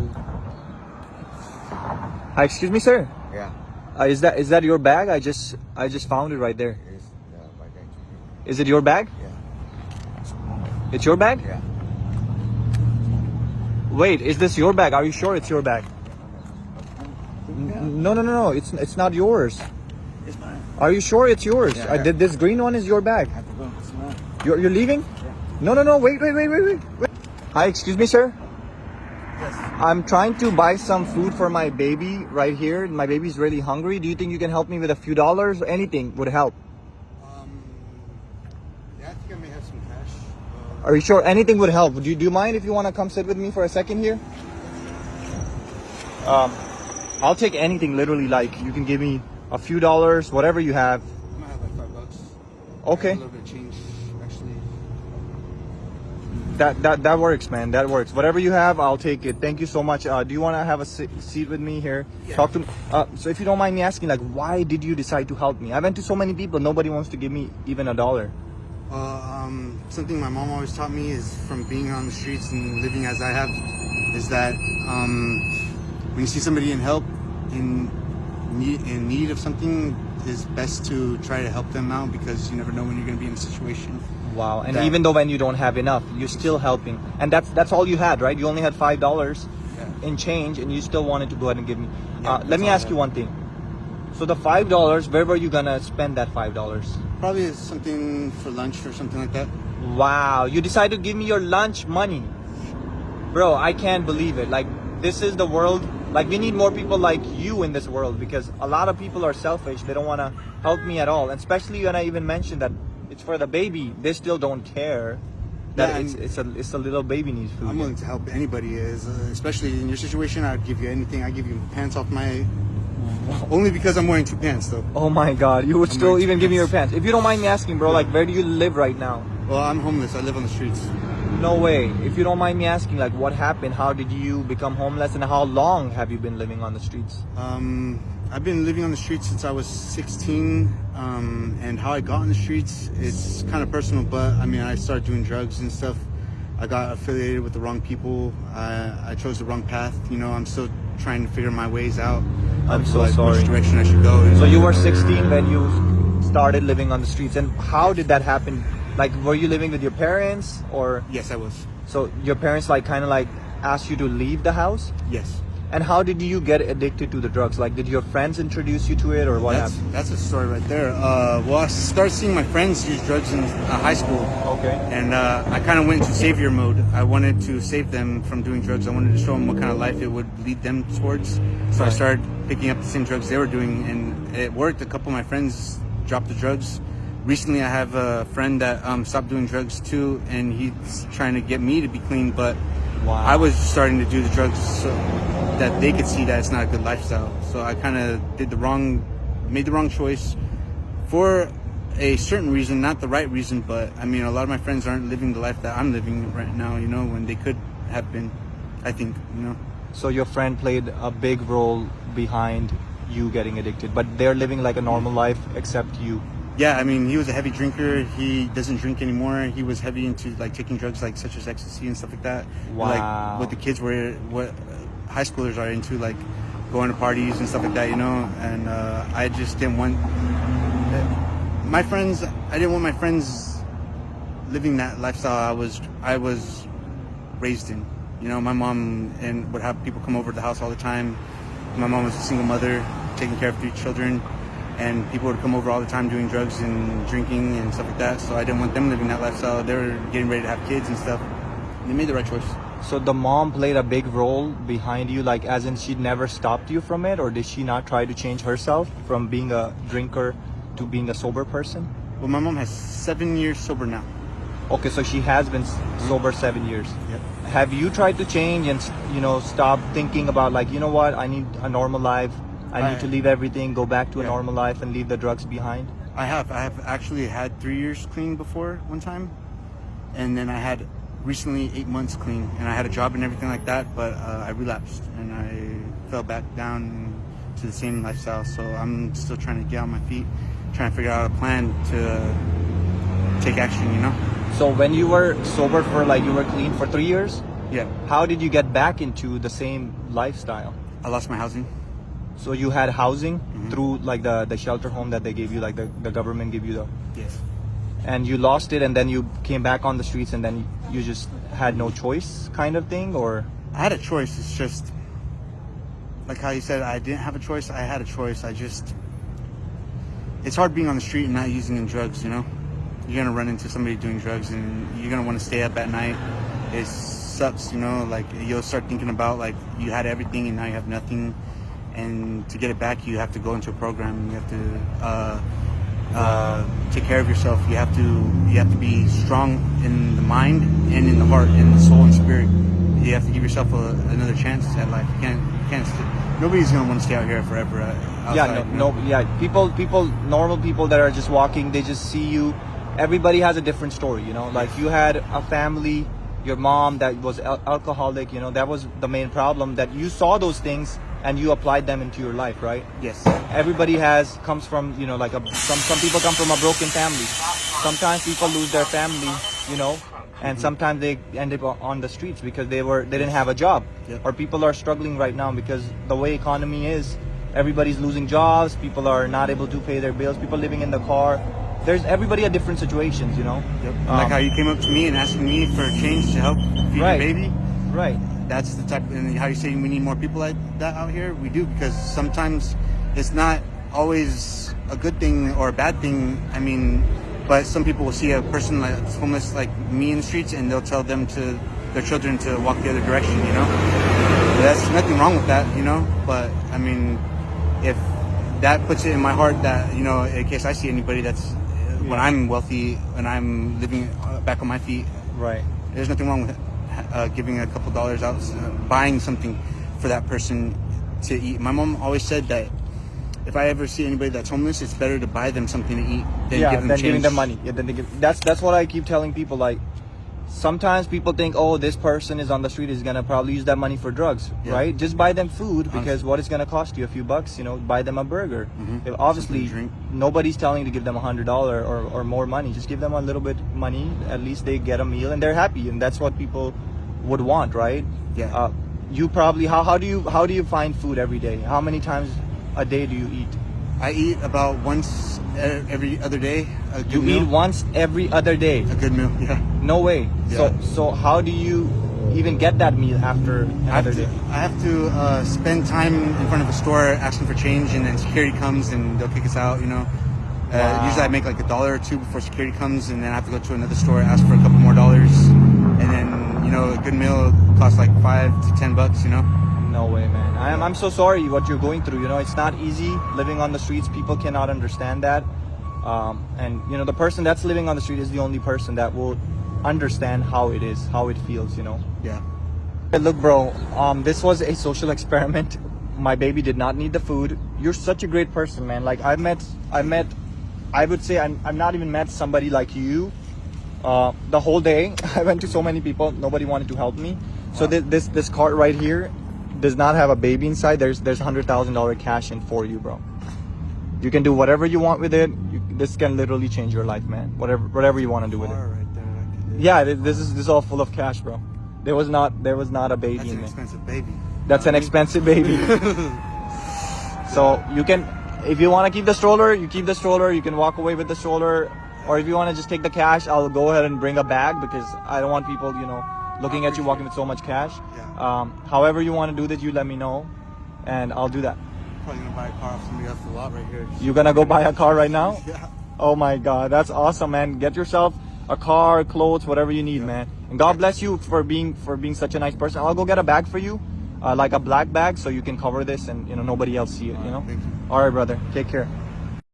food. Hi, excuse me, sir. Yeah. Is that your bag? I just found it right there. It's my bag. Is it your bag? Yeah. It's your bag? Yeah. Wait, is this your bag? Are you sure it's your bag? No. It's not yours. It's mine. Are you sure it's yours? Yeah, yeah. This green one is your bag. I have to go. It's mine. You're leaving? Yeah. No. Wait. Hi, excuse me, sir. Yes. I'm trying to buy some food for my baby right here. My baby's really hungry. Do you think you can help me with a few dollars? Anything would help. Yeah, I think I may have some cash. Are you sure? Anything would help. Do you mind if you want to come sit with me for a second here? I'll take anything, literally. Like, you can give me a few dollars, whatever you have. I might have like $5. Okay. I have a little bit of change, actually. That works, man. That works. Whatever you have, I'll take it. Thank you so much. Do you want to have a seat with me here? Yeah. Talk to me. So if you don't mind me asking, like, why did you decide to help me? I went to so many people. Nobody wants to give me even $1. Something my mom always taught me is from being on the streets and living as I have, is that when you see somebody in help, in need of something, it's best to try to help them out, because you never know when you're going to be in a situation. Wow. And even though when you don't have enough, you're still helping. And that's all you had, right? You only had $5 in change, and you still wanted to go ahead and give me. Let me ask you one thing. So the $5, where were you gonna spend that $5? Probably something for lunch or something like that. Wow, you decided to give me your lunch money. Bro, I can't believe it. Like, this is the world. Like, we need more people like you in this world, because a lot of people are selfish. They don't want to help me at all. And especially when I even mentioned that it's for the baby, they still don't care that it's a little baby needs food. I'm willing to help anybody, especially in your situation. I'd give you anything. I'd give you pants off my... Only because I'm wearing 2 pants, though. Oh my God, you would still even give me your pants. If you don't mind me asking, bro, like, where do you live right now? Well, I'm homeless. I live on the streets. No way. If you don't mind me asking, like, what happened? How did you become homeless, and how long have you been living on the streets? I've been living on the streets since I was 16, and how I got on the streets, it's kind of personal, but I mean, I started doing drugs and stuff. I got affiliated with the wrong people. I chose the wrong path. You know, I'm still trying to figure my ways out. I'm so sorry. Which direction I should go. So you were 16 when you started living on the streets, and how did that happen? Like, were you living with your parents, or? Yes, I was. So your parents kind of asked you to leave the house? Yes. And how did you get addicted to the drugs? Like, did your friends introduce you to it, or what happened? That's a story right there. Well, I started seeing my friends use drugs in high school. Okay. And I kind of went into savior mode. I wanted to save them from doing drugs. I wanted to show them what kind of life it would lead them towards. So I started picking up the same drugs they were doing, and it worked. A couple of my friends dropped the drugs. Recently, I have a friend that stopped doing drugs too, and he's trying to get me to be clean, but I was starting to do the drugs so that they could see that it's not a good lifestyle. So I kind of made the wrong choice for a certain reason, not the right reason, but I mean, a lot of my friends aren't living the life that I'm living right now, you know, when they could have been, I think, you know. So your friend played a big role behind you getting addicted, but they're living like a normal life except you. Yeah, I mean, he was a heavy drinker. He doesn't drink anymore. He was heavy into taking drugs such as ecstasy and stuff like that. Wow. Like what the kids were, what high schoolers are into, like going to parties and stuff like that, you know. And I just didn't want my friends. I didn't want my friends living that lifestyle I was raised in. You know, my mom would have people come over to the house all the time. My mom was a single mother, taking care of 3 children. And people would come over all the time doing drugs and drinking and stuff like that. So I didn't want them living that lifestyle. They were getting ready to have kids and stuff. They made the right choice. So the mom played a big role behind you, like as in she never stopped you from it, or did she not try to change herself from being a drinker to being a sober person? Well, my mom has 7 years sober now. Okay, so she has been sober 7 years. Yep. Have you tried to change and, you know, stop thinking about like, you know what, I need a normal life. I need to leave everything, go back to a normal life, and leave the drugs behind? I have actually had 3 years clean before one time. And then I had recently 8 months clean. And I had a job and everything like that, but I relapsed. And I fell back down to the same lifestyle. So I'm still trying to get on my feet, trying to figure out a plan to take action, you know? So when you were sober for you were clean for 3 years, Yeah. How did you get back into the same lifestyle? I lost my housing. So you had housing through like the shelter home that they gave you, like the government gave you Yes. and you lost it, and then you came back on the streets, and then you just had no choice kind of thing, or? I had a choice. It's just like how you said, I didn't have a choice. I had a choice. It's hard being on the street and not using drugs, you know? You're gonna run into somebody doing drugs and you're gonna want to stay up at night. It sucks, you know? Like, you'll start thinking about like you had everything and now you have nothing. And to get it back, you have to go into a program. You have to take care of yourself. You have to be strong in the mind and in the heart and the soul and spirit. You have to give yourself another chance at life. You can't. Nobody's gonna want to stay out here forever. Outside, People, normal people that are just walking, they just see you. Everybody has a different story, you know. Like you had a family, your mom that was alcoholic, you know. That was the main problem. That you saw those things and you applied them into your life, right? Yes. Everybody comes from, you know, like some people come from a broken family. Sometimes people lose their family, you know, and sometimes they end up on the streets because they didn't have a job. Yep. Or people are struggling right now because the way economy is, everybody's losing jobs, people are not able to pay their bills, people living in the car. There's everybody at different situations, you know. Yep. Like how you came up to me and asking me for a change to help feed your baby. Right. That's the type, and how you say we need more people like that out here. We do, because sometimes it's not always a good thing or a bad thing. I mean, but some people will see a person like homeless like me in the streets and they'll tell them to their children to walk the other direction, you know. That's nothing wrong with that, you know. But I mean, if that puts it in my heart that, you know, in case I see anybody that's when I'm wealthy and I'm living back on my feet, right, there's nothing wrong with it. Giving a couple dollars out, buying something for that person to eat. My mom always said that if I ever see anybody that's homeless, it's better to buy them something to eat than giving them money. Yeah, that's what I keep telling people. Like, sometimes people think, oh, this person is on the street, is gonna probably use that money for drugs, right? Just buy them food, because what is gonna cost you? A few bucks, you know. Buy them a burger. Obviously, nobody's telling you to give them $100 or more money. Just give them a little bit money. At least they get a meal and they're happy, and that's what people would want, right? Yeah. You probably how do you find food every day? How many times a day do you eat? I eat about once every other day. A good meal. Eat once every other day? A good meal, yeah. No way. Yeah. So how do you even get that meal after another day? I have to spend time in front of a store asking for change, and then security comes and they'll kick us out, you know. Usually I make like $1 or $2 before security comes, and then I have to go to another store, ask for a couple more dollars, and then, you know, a good meal costs like $5 to $10, you know. No way, man. I'm so sorry what you're going through. You know, it's not easy living on the streets. People cannot understand that. And you know, the person that's living on the street is the only person that will understand how it is, how it feels, you know. Yeah. Hey, look, bro, this was a social experiment. My baby did not need the food. You're such a great person, man. Like, I would say I've not even met somebody like you. The whole day I went to so many people, nobody wanted to help me. So this cart right here does not have a baby inside. There's $100,000 cash in for you, bro. You can do whatever you want with it. This can literally change your life, man. Whatever you want to do with it. Right there, yeah, this is all full of cash, bro. There was not a baby That's in an it. expensive baby. That's an expensive baby. So you can, if you want to keep the stroller, you keep the stroller. You can walk away with the stroller, or if you want to just take the cash, I'll go ahead and bring a bag, because I don't want people, you know, looking at you walking with so much cash. Yeah. However you want to do this, you let me know, and I'll do that. Probably gonna buy a car off somebody else's lot right here. You gonna go buy a car right now? Yeah. Oh my God, that's awesome, man. Get yourself a car, clothes, whatever you need, man. And God bless you for being such a nice person. I'll go get a bag for you, like a black bag, so you can cover this and, you know, nobody else see it, you know. Thank you. All right, brother. Take care.